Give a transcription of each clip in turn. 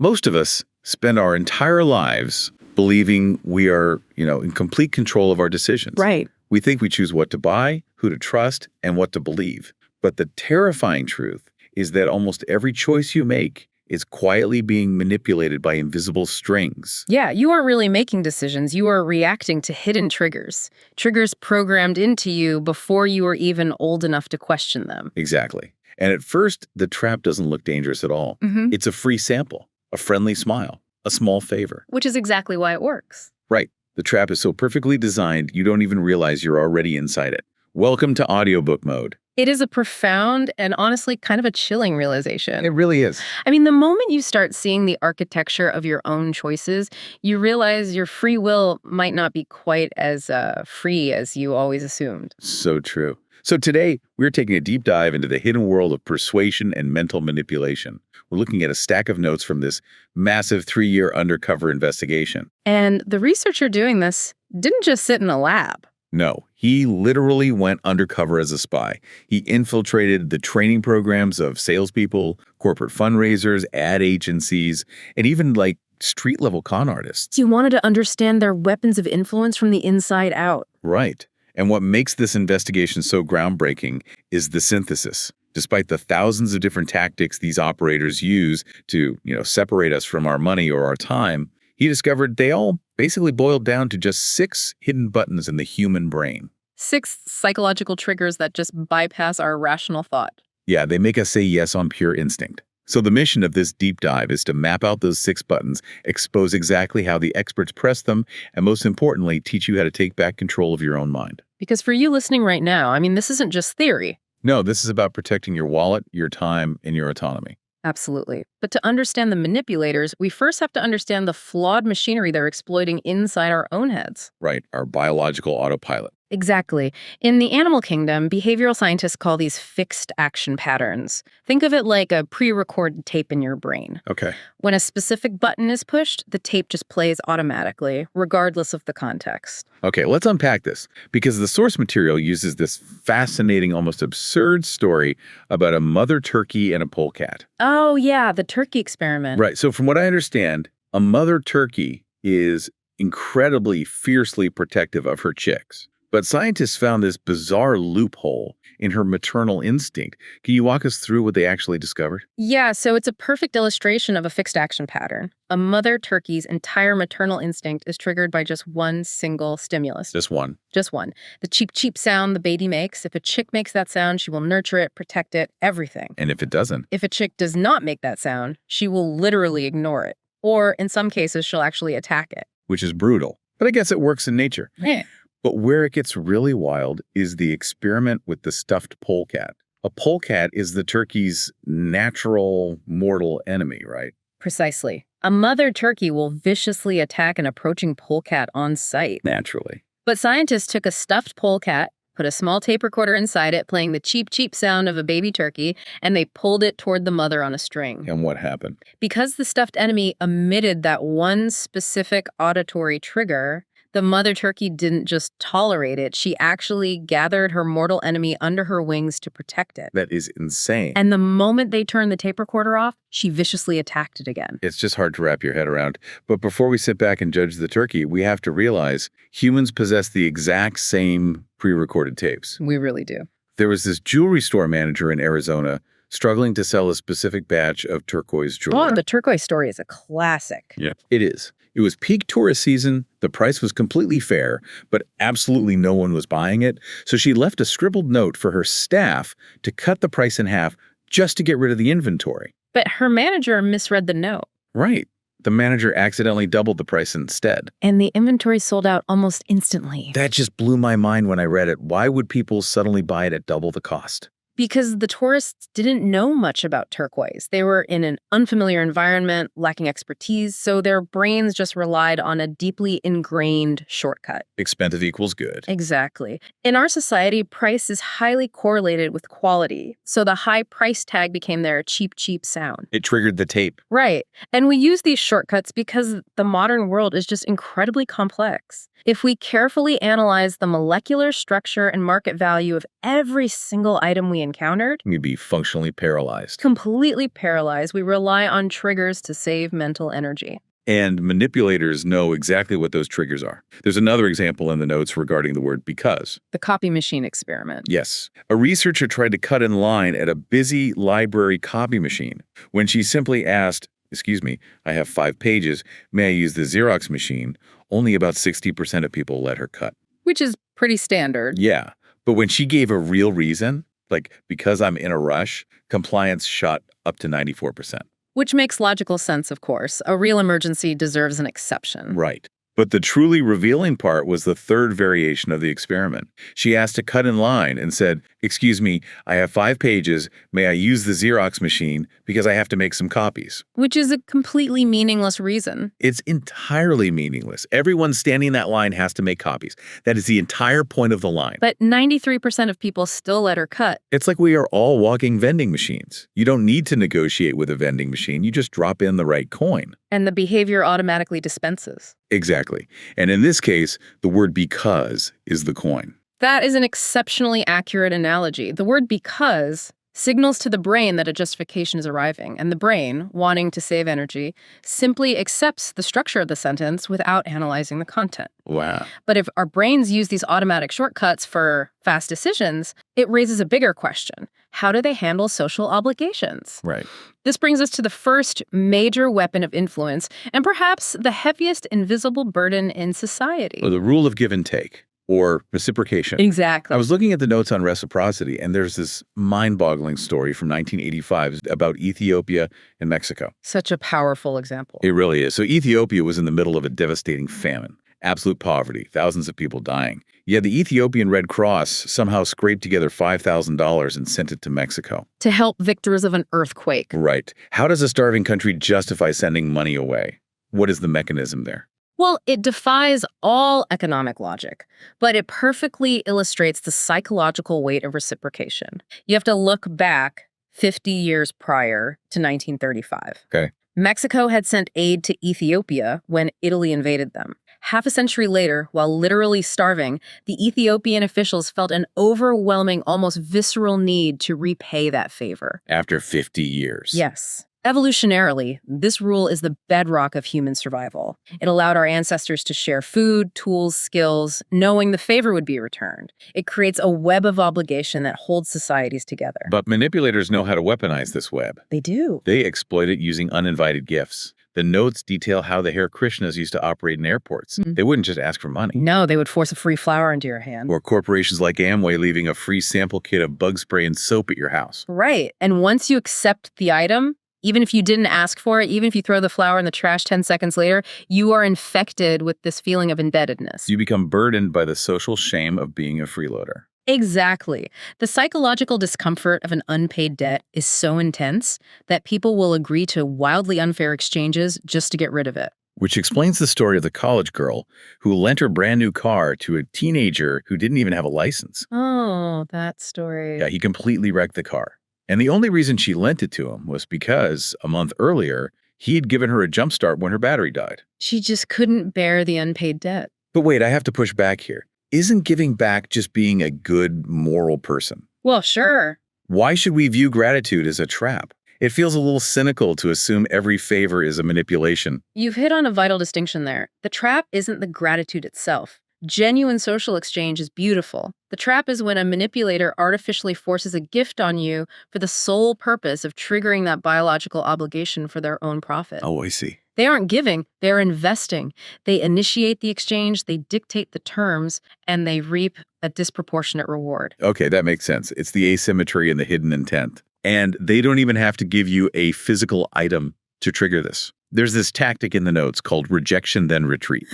Most of us spend our entire lives believing we are, in complete control of our decisions. Right. We think we choose what to buy, who to trust, and what to believe. But the terrifying truth is that almost every choice you make is quietly being manipulated by invisible strings. Yeah, you aren't really making decisions. You are reacting to hidden triggers. Triggers programmed into you before you were even old enough to question them. Exactly. And at first, the trap doesn't look dangerous at all. It's a free sample, a friendly smile, a small favor. Which is exactly why it works. Right. The trap is so perfectly designed, you don't even realize you're already inside it. Welcome to audiobook mode. It is a profound and honestly kind of a chilling realization. It really is. I mean, the moment you start seeing the architecture of your own choices, you realize your free will might not be quite as free as you always assumed. So true. So today, we're taking a deep dive into the hidden world of persuasion and mental manipulation. We're looking at a stack of notes from this massive 3-year undercover investigation. And the researcher doing this didn't just sit in a lab. No, he literally went undercover as a spy. He infiltrated the training programs of salespeople, corporate fundraisers, ad agencies, and even street-level con artists. He wanted to understand their weapons of influence from the inside out. Right. And what makes this investigation so groundbreaking is the synthesis. Despite the thousands of different tactics these operators use to, separate us from our money or our time, he discovered they all basically boiled down to just 6 hidden buttons in the human brain. 6 psychological triggers that just bypass our rational thought. Yeah, they make us say yes on pure instinct. So the mission of this deep dive is to map out those 6 buttons, expose exactly how the experts press them, and most importantly, teach you how to take back control of your own mind. Because for you listening right now, this isn't just theory. No, this is about protecting your wallet, your time, and your autonomy. Absolutely. But to understand the manipulators, we first have to understand the flawed machinery they're exploiting inside our own heads. Right, our biological autopilot. Exactly. In the animal kingdom, behavioral scientists call these fixed action patterns. Think of it like a pre-recorded tape in your brain. Okay. When a specific button is pushed, the tape just plays automatically, regardless of the context. Okay, let's unpack this, because the source material uses this fascinating, almost absurd story about a mother turkey and a polecat. Oh, yeah, the turkey experiment. Right, so from what I understand, a mother turkey is incredibly fiercely protective of her chicks. But scientists found this bizarre loophole in her maternal instinct. Can you walk us through what they actually discovered? Yeah, so it's a perfect illustration of a fixed action pattern. A mother turkey's entire maternal instinct is triggered by just one single stimulus. Just one. Just one. The cheep, cheep sound the baby makes. If a chick makes that sound, she will nurture it, protect it, everything. And if it doesn't? If a chick does not make that sound, she will literally ignore it. Or in some cases, she'll actually attack it. Which is brutal. But I guess it works in nature. Yeah. But where it gets really wild is the experiment with the stuffed polecat. A polecat is the turkey's natural mortal enemy, right? Precisely. A mother turkey will viciously attack an approaching polecat on sight. Naturally. But scientists took a stuffed polecat, put a small tape recorder inside it playing the cheep, cheep sound of a baby turkey, and they pulled it toward the mother on a string. And what happened? Because the stuffed enemy emitted that one specific auditory trigger, the mother turkey didn't just tolerate it. She actually gathered her mortal enemy under her wings to protect it. That is insane. And the moment they turned the tape recorder off, she viciously attacked it again. It's just hard to wrap your head around. But before we sit back and judge the turkey, we have to realize humans possess the exact same pre-recorded tapes. We really do. There was this jewelry store manager in Arizona struggling to sell a specific batch of turquoise jewelry. Oh, the turquoise story is a classic. Yeah, it is. It was peak tourist season, the price was completely fair, but absolutely no one was buying it, so she left a scribbled note for her staff to cut the price in half just to get rid of the inventory. But her manager misread the note. Right. The manager accidentally doubled the price instead. And the inventory sold out almost instantly. That just blew my mind when I read it. Why would people suddenly buy it at double the cost? Because the tourists didn't know much about turquoise. They were in an unfamiliar environment, lacking expertise, so their brains just relied on a deeply ingrained shortcut. Expensive equals good. Exactly. In our society, price is highly correlated with quality, so the high price tag became their cheap, cheap sound. It triggered the tape. Right. And we use these shortcuts because the modern world is just incredibly complex. If we carefully analyze the molecular structure and market value of every single item we encountered? You'd be functionally paralyzed. Completely paralyzed. We rely on triggers to save mental energy. And manipulators know exactly what those triggers are. There's another example in the notes regarding the word because. The copy machine experiment. Yes. A researcher tried to cut in line at a busy library copy machine. When she simply asked, "Excuse me, I have 5 pages. May I use the Xerox machine?" Only about 60% of people let her cut. Which is pretty standard. Yeah. But when she gave a real reason, like because I'm in a rush, compliance shot up to 94%. Which makes logical sense, of course. A real emergency deserves an exception. Right. But the truly revealing part was the third variation of the experiment. She asked to cut in line and said, "Excuse me, I have 5 pages. May I use the Xerox machine because I have to make some copies?" Which is a completely meaningless reason. It's entirely meaningless. Everyone standing in that line has to make copies. That is the entire point of the line. But 93% of people still let her cut. It's like we are all walking vending machines. You don't need to negotiate with a vending machine. You just drop in the right coin. And the behavior automatically dispenses. Exactly. And in this case, the word because is the coin. That is an exceptionally accurate analogy. The word because signals to the brain that a justification is arriving, and the brain, wanting to save energy, simply accepts the structure of the sentence without analyzing the content. Wow. But if our brains use these automatic shortcuts for fast decisions, it raises a bigger question. How do they handle social obligations? Right. This brings us to the first major weapon of influence, and perhaps the heaviest invisible burden in society. Or the rule of give and take, or reciprocation. Exactly. I was looking at the notes on reciprocity, and there's this mind-boggling story from 1985 about Ethiopia and Mexico. Such a powerful example. It really is. So Ethiopia was in the middle of a devastating famine. Absolute poverty, thousands of people dying. Yet the Ethiopian Red Cross somehow scraped together $5,000 and sent it to Mexico. To help victors of an earthquake. Right. How does a starving country justify sending money away? What is the mechanism there? Well, it defies all economic logic, but it perfectly illustrates the psychological weight of reciprocation. You have to look back 50 years prior to 1935. Okay. Mexico had sent aid to Ethiopia when Italy invaded them. Half a century later, while literally starving, the Ethiopian officials felt an overwhelming, almost visceral need to repay that favor. After 50 years. Yes. Evolutionarily, this rule is the bedrock of human survival. It allowed our ancestors to share food, tools, skills, knowing the favor would be returned. It creates a web of obligation that holds societies together. But manipulators know how to weaponize this web. They do. They exploit it using uninvited gifts. The notes detail how the Hare Krishnas used to operate in airports. They wouldn't just ask for money. No, they would force a free flower into your hand. Or corporations like Amway leaving a free sample kit of bug spray and soap at your house. Right. And once you accept the item, even if you didn't ask for it, even if you throw the flower in the trash 10 seconds later, you are infected with this feeling of indebtedness. You become burdened by the social shame of being a freeloader. Exactly. The psychological discomfort of an unpaid debt is so intense that people will agree to wildly unfair exchanges just to get rid of it. Which explains the story of the college girl who lent her brand new car to a teenager who didn't even have a license. Oh, that story. Yeah, he completely wrecked the car. And the only reason she lent it to him was because, a month earlier, he had given her a jump start when her battery died. She just couldn't bear the unpaid debt. But wait, I have to push back here. Isn't giving back just being a good, moral person? Well, sure. Why should we view gratitude as a trap? It feels a little cynical to assume every favor is a manipulation. You've hit on a vital distinction there. The trap isn't the gratitude itself. Genuine social exchange is beautiful. The trap is when a manipulator artificially forces a gift on you for the sole purpose of triggering that biological obligation for their own profit. Oh, I see. They aren't giving, they're investing. They initiate the exchange, they dictate the terms, and they reap a disproportionate reward. Okay, that makes sense. It's the asymmetry and the hidden intent. And they don't even have to give you a physical item to trigger this. There's this tactic in the notes called rejection then retreat.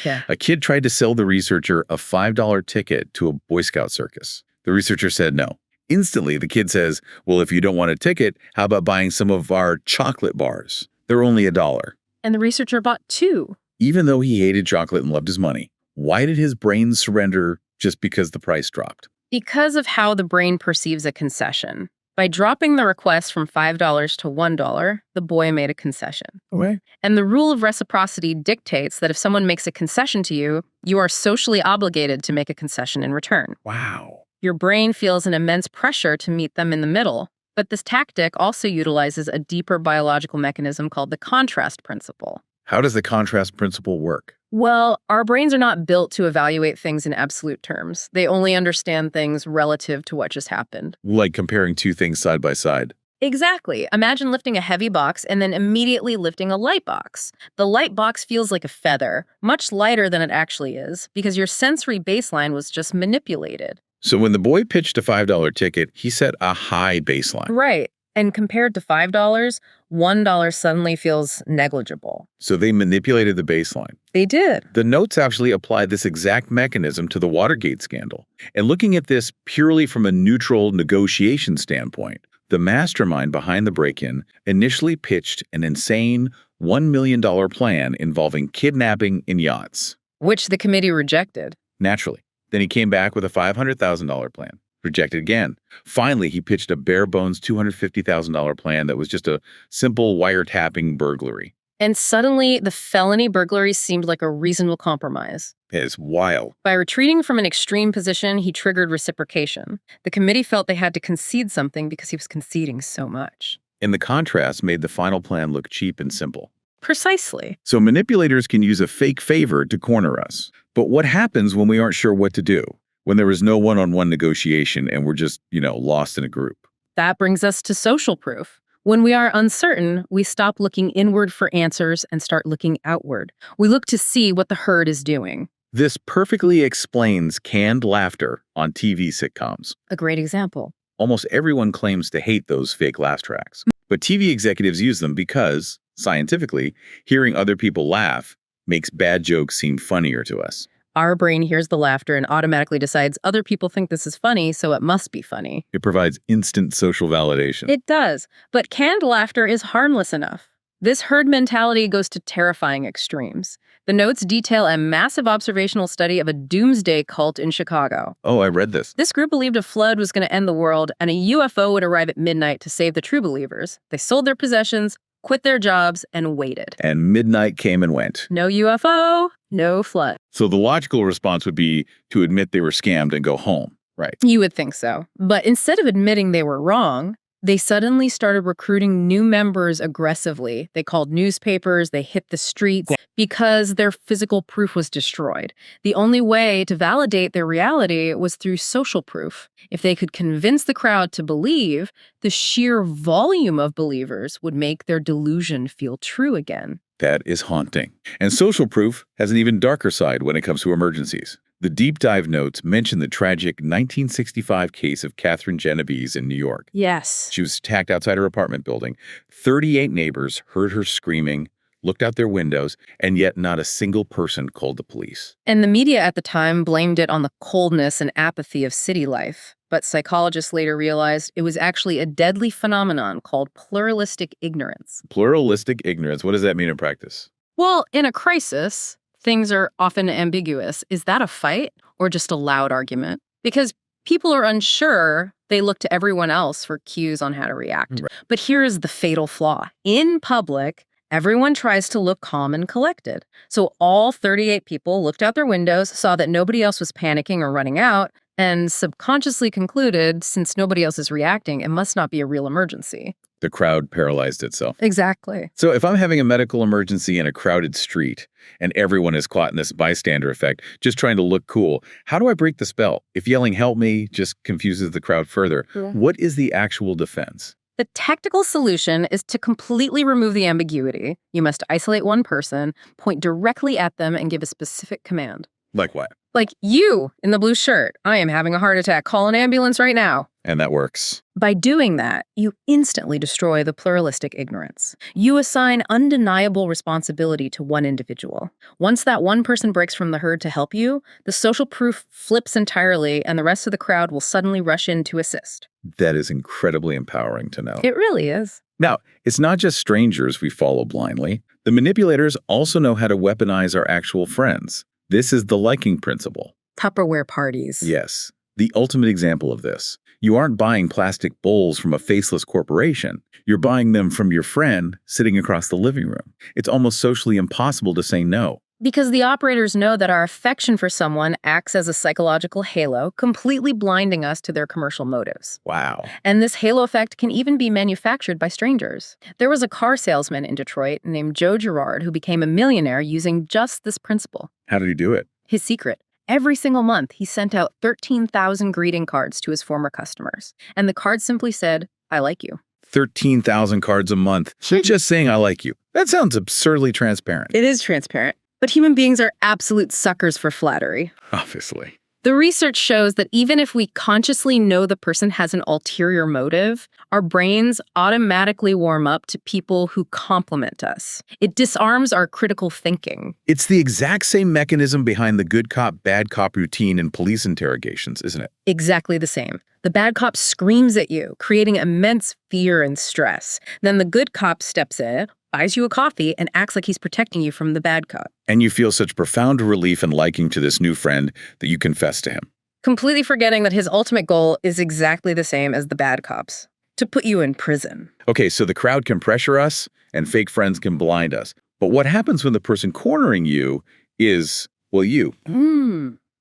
Yeah. A kid tried to sell the researcher a $5 ticket to a Boy Scout circus. The researcher said no. Instantly, the kid says, "Well, if you don't want a ticket, how about buying some of our chocolate bars? They're only $1." And the researcher bought 2. Even though he hated chocolate and loved his money, why did his brain surrender just because the price dropped? Because of how the brain perceives a concession. By dropping the request from $5 to $1, the boy made a concession. Okay. And the rule of reciprocity dictates that if someone makes a concession to you, you are socially obligated to make a concession in return. Wow. Your brain feels an immense pressure to meet them in the middle. But this tactic also utilizes a deeper biological mechanism called the contrast principle. How does the contrast principle work? Well, our brains are not built to evaluate things in absolute terms. They only understand things relative to what just happened. Like comparing two things side by side. Exactly. Imagine lifting a heavy box and then immediately lifting a light box. The light box feels like a feather, much lighter than it actually is, because your sensory baseline was just manipulated. So when the boy pitched a $5 ticket, he set a high baseline. Right. And compared to $5, $1 suddenly feels negligible. So they manipulated the baseline. They did. The notes actually applied this exact mechanism to the Watergate scandal. And looking at this purely from a neutral negotiation standpoint, the mastermind behind the break-in initially pitched an insane $1 million plan involving kidnapping in yachts. Which the committee rejected. Naturally. Then he came back with a $500,000 plan. Rejected again. Finally, he pitched a bare-bones $250,000 plan that was just a simple wiretapping burglary. And suddenly, the felony burglary seemed like a reasonable compromise. It's wild. By retreating from an extreme position, he triggered reciprocation. The committee felt they had to concede something because he was conceding so much. And the contrast made the final plan look cheap and simple. Precisely. So manipulators can use a fake favor to corner us. But what happens when we aren't sure what to do? When there is no one-on-one negotiation and we're just, lost in a group? That brings us to social proof. When we are uncertain, we stop looking inward for answers and start looking outward. We look to see what the herd is doing. This perfectly explains canned laughter on TV sitcoms. A great example. Almost everyone claims to hate those fake laugh tracks. But TV executives use them because, scientifically, hearing other people laugh makes bad jokes seem funnier to us. Our brain hears the laughter and automatically decides other people think this is funny, so it must be funny. It provides instant social validation. It does, but canned laughter is harmless enough. This herd mentality goes to terrifying extremes. The notes detail a massive observational study of a doomsday cult in Chicago. Oh, I read this. This group believed a flood was going to end the world and a UFO would arrive at midnight to save the true believers. They sold their possessions, quit their jobs, and waited. And midnight came and went. No UFO, no flood. So the logical response would be to admit they were scammed and go home, right? You would think so. But instead of admitting they were wrong, they suddenly started recruiting new members aggressively. They called newspapers, they hit the streets because their physical proof was destroyed. The only way to validate their reality was through social proof. If they could convince the crowd to believe, the sheer volume of believers would make their delusion feel true again. That is haunting. And social proof has an even darker side when it comes to emergencies. The deep dive notes mention the tragic 1965 case of Catherine Genovese in New York. Yes. She was attacked outside her apartment building. 38 neighbors heard her screaming, looked out their windows, and yet not a single person called the police. And the media at the time blamed it on the coldness and apathy of city life. But psychologists later realized it was actually a deadly phenomenon called pluralistic ignorance. Pluralistic ignorance, what does that mean in practice? Well, in a crisis, things are often ambiguous. Is that a fight or just a loud argument? Because people are unsure, they look to everyone else for cues on how to react. Right. But here is the fatal flaw. In public, everyone tries to look calm and collected. So all 38 people looked out their windows, saw that nobody else was panicking or running out, and subconsciously concluded, since nobody else is reacting, it must not be a real emergency. The crowd paralyzed itself. Exactly. So if I'm having a medical emergency in a crowded street and everyone is caught in this bystander effect, just trying to look cool, how do I break the spell? If yelling "help me" just confuses the crowd further, what is the actual defense? The tactical solution is to completely remove the ambiguity. You must isolate one person, point directly at them, and give a specific command. Like what? Like, you in the blue shirt, I am having a heart attack. Call an ambulance right now. And that works. By doing that, you instantly destroy the pluralistic ignorance. You assign undeniable responsibility to one individual. Once that one person breaks from the herd to help you, the social proof flips entirely and the rest of the crowd will suddenly rush in to assist. That is incredibly empowering to know. It really is. Now, it's not just strangers we follow blindly. The manipulators also know how to weaponize our actual friends. This is the liking principle. Tupperware parties. Yes, the ultimate example of this. You aren't buying plastic bowls from a faceless corporation. You're buying them from your friend sitting across the living room. It's almost socially impossible to say no. Because the operators know that our affection for someone acts as a psychological halo, completely blinding us to their commercial motives. Wow. And this halo effect can even be manufactured by strangers. There was a car salesman in Detroit named Joe Girard who became a millionaire using just this principle. How did he do it? His secret: every single month, he sent out 13,000 greeting cards to his former customers. And the cards simply said, "I like you." 13,000 cards a month. Just saying I like you. That sounds absurdly transparent. It is transparent. But human beings are absolute suckers for flattery. Obviously. The research shows that even if we consciously know the person has an ulterior motive, our brains automatically warm up to people who compliment us. It disarms our critical thinking. It's the exact same mechanism behind the good cop, bad cop routine in police interrogations, isn't it? Exactly the same. The bad cop screams at you, creating immense fear and stress. Then the good cop steps in, buys you a coffee, and acts like he's protecting you from the bad cop. And you feel such profound relief and liking to this new friend that you confess to him. Completely forgetting that his ultimate goal is exactly the same as the bad cops: to put you in prison. Okay, so the crowd can pressure us and fake friends can blind us. But what happens when the person cornering you is, well, you?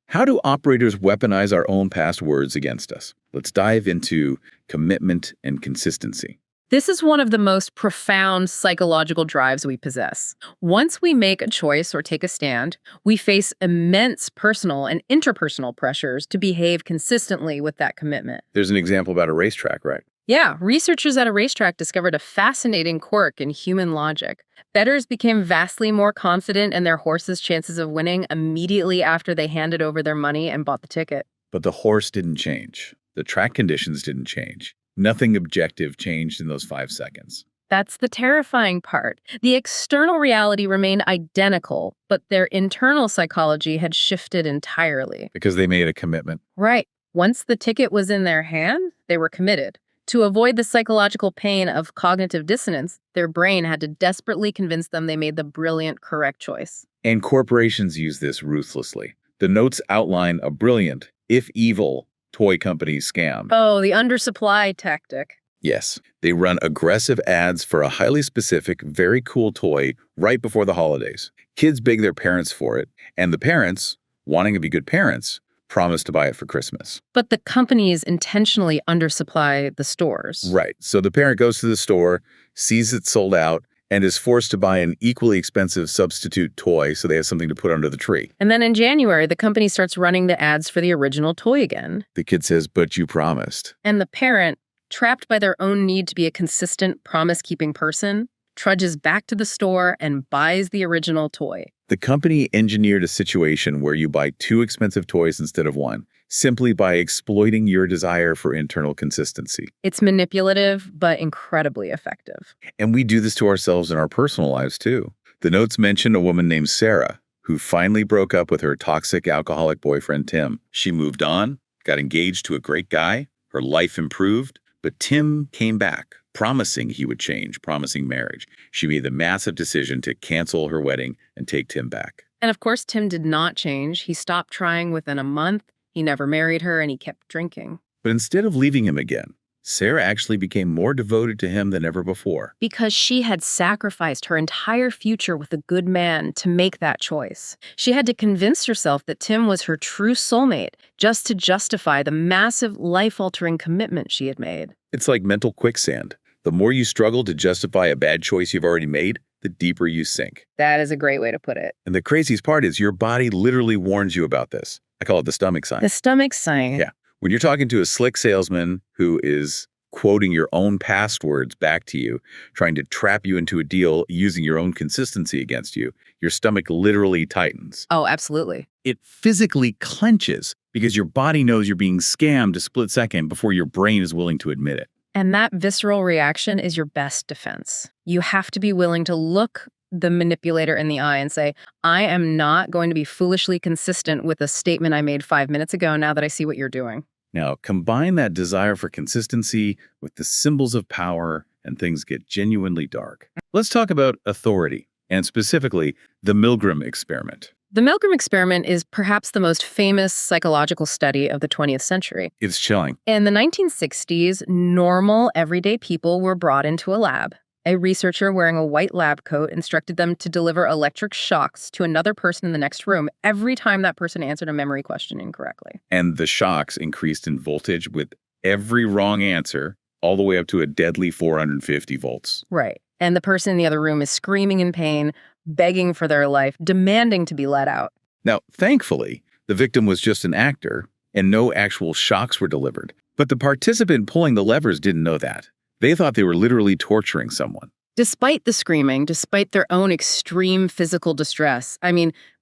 How do operators weaponize our own past words against us? Let's dive into commitment and consistency. This is one of the most profound psychological drives we possess. Once we make a choice or take a stand, we face immense personal and interpersonal pressures to behave consistently with that commitment. There's an example about a racetrack, right? Yeah, researchers at a racetrack discovered a fascinating quirk in human logic. Bettors became vastly more confident in their horse's chances of winning immediately after they handed over their money and bought the ticket. But the horse didn't change. The track conditions didn't change. Nothing objective changed in those 5 seconds. That's the terrifying part. The external reality remained identical, but their internal psychology had shifted entirely. Because they made a commitment. Right. Once the ticket was in their hand, they were committed. To avoid the psychological pain of cognitive dissonance, their brain had to desperately convince them they made the brilliant, correct choice. And corporations use this ruthlessly. The notes outline a brilliant, if evil, toy company scam. Oh, the undersupply tactic. Yes, they run aggressive ads for a highly specific, very cool toy right before the holidays. Kids beg their parents for it, and the parents, wanting to be good parents, promise to buy it for Christmas. But the companies intentionally undersupply the stores. Right. So the parent goes to the store, sees it sold out, and is forced to buy an equally expensive substitute toy so they have something to put under the tree. And then in January, the company starts running the ads for the original toy again. The kid says, "But you promised." And the parent, trapped by their own need to be a consistent, promise-keeping person, trudges back to the store and buys the original toy. The company engineered a situation where you buy 2 expensive toys instead of 1, simply by exploiting your desire for internal consistency. It's manipulative, but incredibly effective. And we do this to ourselves in our personal lives, too. The notes mention a woman named Sarah, who finally broke up with her toxic alcoholic boyfriend, Tim. She moved on, got engaged to a great guy, her life improved, but Tim came back, promising he would change, promising marriage. She made the massive decision to cancel her wedding and take Tim back. And of course, Tim did not change. He stopped trying within a month. He never married her, and he kept drinking. But instead of leaving him again, Sarah actually became more devoted to him than ever before. Because she had sacrificed her entire future with a good man to make that choice. She had to convince herself that Tim was her true soulmate just to justify the massive, life-altering commitment she had made. It's like mental quicksand. The more you struggle to justify a bad choice you've already made, the deeper you sink. That is a great way to put it. And the craziest part is your body literally warns you about this. I call it the stomach sign. The stomach sign. Yeah. When you're talking to a slick salesman who is quoting your own past words back to you, trying to trap you into a deal using your own consistency against you, your stomach literally tightens. Oh, absolutely. It physically clenches because your body knows you're being scammed a split second before your brain is willing to admit it. And that visceral reaction is your best defense. You have to be willing to look the manipulator in the eye and say, I am not going to be foolishly consistent with a statement I made 5 minutes ago now that I see what you're doing. Now, combine that desire for consistency with the symbols of power, and things get genuinely dark. Let's talk about authority, and specifically, the Milgram experiment. The Milgram experiment is perhaps the most famous psychological study of the 20th century. It's chilling. In the 1960s, normal, everyday people were brought into a lab, A researcher wearing a white lab coat instructed them to deliver electric shocks to another person in the next room every time that person answered a memory question incorrectly. And the shocks increased in voltage with every wrong answer, all the way up to a deadly 450 volts. Right. And the person in the other room is screaming in pain, begging for their life, demanding to be let out. Now, thankfully, the victim was just an actor, and no actual shocks were delivered. But the participant pulling the levers didn't know that. They thought they were literally torturing someone. Despite the screaming, despite their own extreme physical distress,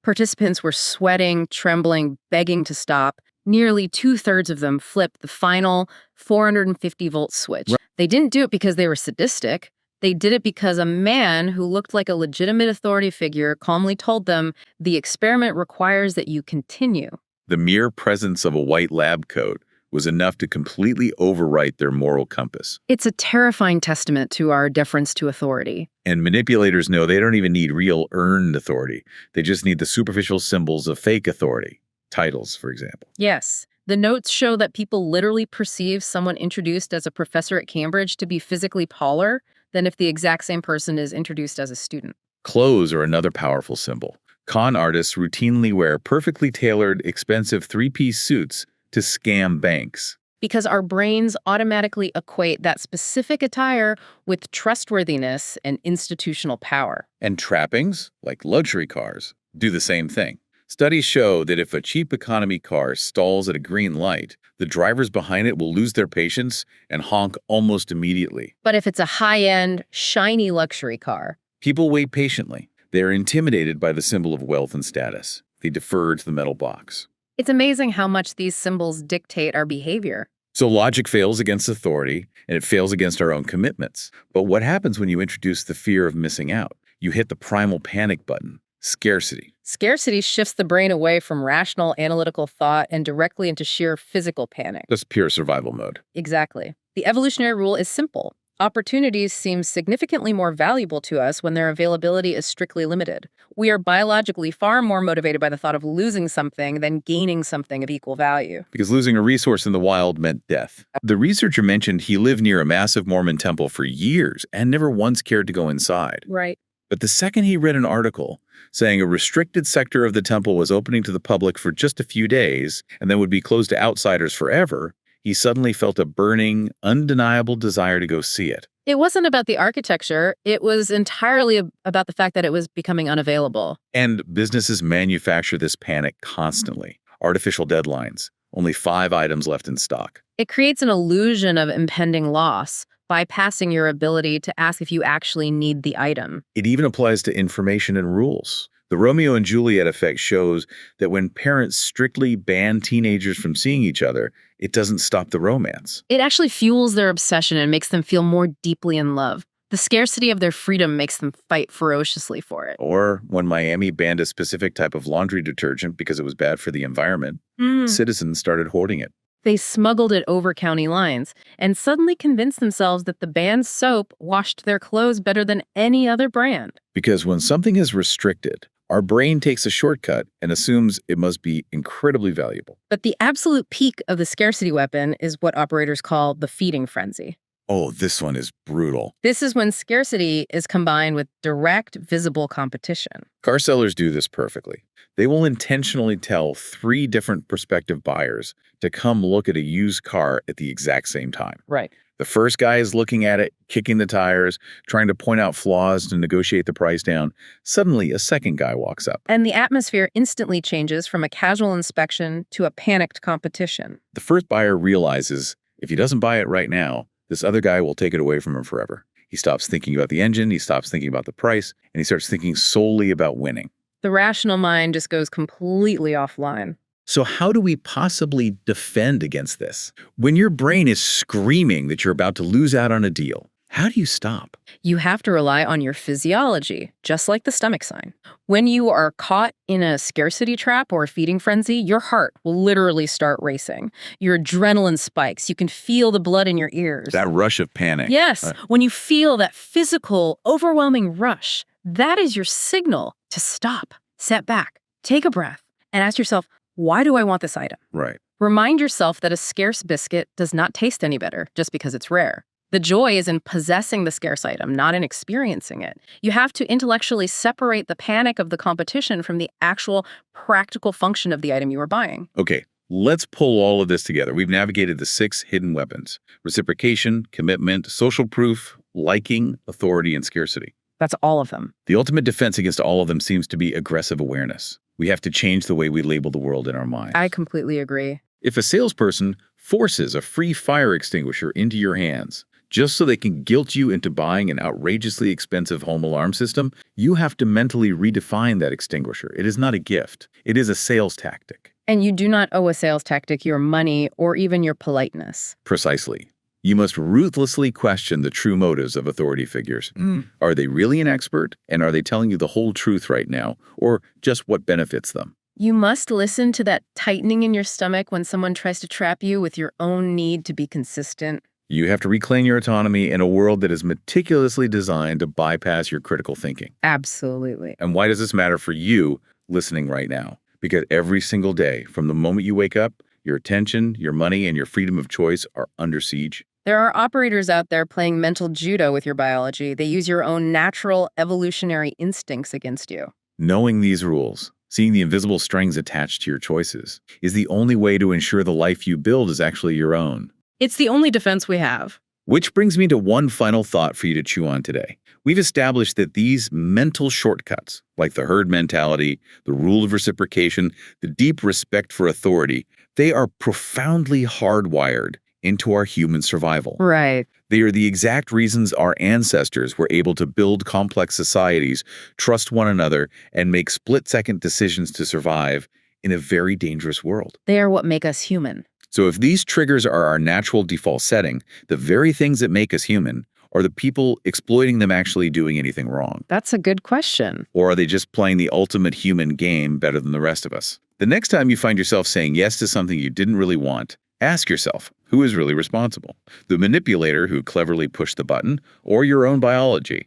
participants were sweating, trembling, begging to stop. Nearly 2/3 of them flipped the final 450-volt switch. Right. They didn't do it because they were sadistic. They did it because a man who looked like a legitimate authority figure calmly told them, the experiment requires that you continue. The mere presence of a white lab coat was enough to completely overwrite their moral compass. It's a terrifying testament to our deference to authority. And manipulators know they don't even need real earned authority. They just need the superficial symbols of fake authority. Titles, for example. Yes. The notes show that people literally perceive someone introduced as a professor at Cambridge to be physically taller than if the exact same person is introduced as a student. Clothes are another powerful symbol. Con artists routinely wear perfectly tailored, expensive three-piece suits to scam banks. Because our brains automatically equate that specific attire with trustworthiness and institutional power. And trappings, like luxury cars, do the same thing. Studies show that if a cheap economy car stalls at a green light, the drivers behind it will lose their patience and honk almost immediately. But if it's a high-end, shiny luxury car, people wait patiently. They are intimidated by the symbol of wealth and status. They defer to the metal box. It's amazing how much these symbols dictate our behavior. So logic fails against authority, and it fails against our own commitments. But what happens when you introduce the fear of missing out? You hit the primal panic button, scarcity. Scarcity shifts the brain away from rational, analytical thought and directly into sheer physical panic. That's pure survival mode. Exactly. The evolutionary rule is simple. Opportunities seem significantly more valuable to us when their availability is strictly limited. We are biologically far more motivated by the thought of losing something than gaining something of equal value. Because losing a resource in the wild meant death. The researcher mentioned he lived near a massive Mormon temple for years and never once cared to go inside. Right. But the second he read an article saying a restricted sector of the temple was opening to the public for just a few days and then would be closed to outsiders forever, he suddenly felt a burning, undeniable desire to go see it. It wasn't about the architecture. It was entirely about the fact that it was becoming unavailable. And businesses manufacture this panic constantly. Artificial deadlines. Only 5 items left in stock. It creates an illusion of impending loss, bypassing your ability to ask if you actually need the item. It even applies to information and rules. The Romeo and Juliet effect shows that when parents strictly ban teenagers from seeing each other, it doesn't stop the romance. It actually fuels their obsession and makes them feel more deeply in love. The scarcity of their freedom makes them fight ferociously for it. Or when Miami banned a specific type of laundry detergent because it was bad for the environment, citizens started hoarding it. They smuggled it over county lines and suddenly convinced themselves that the banned soap washed their clothes better than any other brand. Because when something is restricted, our brain takes a shortcut and assumes it must be incredibly valuable. But the absolute peak of the scarcity weapon is what operators call the feeding frenzy. Oh, this one is brutal. This is when scarcity is combined with direct, visible competition. Car sellers do this perfectly. They will intentionally tell 3 different prospective buyers to come look at a used car at the exact same time. Right. The first guy is looking at it, kicking the tires, trying to point out flaws to negotiate the price down. Suddenly, a second guy walks up. And the atmosphere instantly changes from a casual inspection to a panicked competition. The first buyer realizes if he doesn't buy it right now, this other guy will take it away from him forever. He stops thinking about the engine, he stops thinking about the price, and he starts thinking solely about winning. The rational mind just goes completely offline. So how do we possibly defend against this? When your brain is screaming that you're about to lose out on a deal, how do you stop? You have to rely on your physiology, just like the stomach sign. When you are caught in a scarcity trap or a feeding frenzy, your heart will literally start racing. Your adrenaline spikes. You can feel the blood in your ears. That rush of panic. Yes, when you feel that physical, overwhelming rush, that is your signal to stop, step back, take a breath, and ask yourself, why do I want this item? Right. Remind yourself that a scarce biscuit does not taste any better just because it's rare. The joy is in possessing the scarce item, not in experiencing it. You have to intellectually separate the panic of the competition from the actual practical function of the item you are buying. Okay, let's pull all of this together. We've navigated the 6 hidden weapons: reciprocation, commitment, social proof, liking, authority, and scarcity. That's all of them. The ultimate defense against all of them seems to be aggressive awareness. We have to change the way we label the world in our minds. I completely agree. If a salesperson forces a free fire extinguisher into your hands just so they can guilt you into buying an outrageously expensive home alarm system, you have to mentally redefine that extinguisher. It is not a gift. It is a sales tactic. And you do not owe a sales tactic your money or even your politeness. Precisely. You must ruthlessly question the true motives of authority figures. Are they really an expert? And are they telling you the whole truth right now, or just what benefits them? You must listen to that tightening in your stomach when someone tries to trap you with your own need to be consistent. You have to reclaim your autonomy in a world that is meticulously designed to bypass your critical thinking. Absolutely. And why does this matter for you listening right now? Because every single day, from the moment you wake up, your attention, your money, and your freedom of choice are under siege. There are operators out there playing mental judo with your biology. They use your own natural evolutionary instincts against you. Knowing these rules, seeing the invisible strings attached to your choices, is the only way to ensure the life you build is actually your own. It's the only defense we have. Which brings me to one final thought for you to chew on today. We've established that these mental shortcuts, like the herd mentality, the rule of reciprocation, the deep respect for authority, they are profoundly hardwired into our human survival. Right. They are the exact reasons our ancestors were able to build complex societies, trust one another, and make split-second decisions to survive in a very dangerous world. They are what make us human. So if these triggers are our natural default setting, the very things that make us human, are the people exploiting them actually doing anything wrong? That's a good question. Or are they just playing the ultimate human game better than the rest of us? The next time you find yourself saying yes to something you didn't really want, ask yourself, who is really responsible? The manipulator who cleverly pushed the button, or your own biology?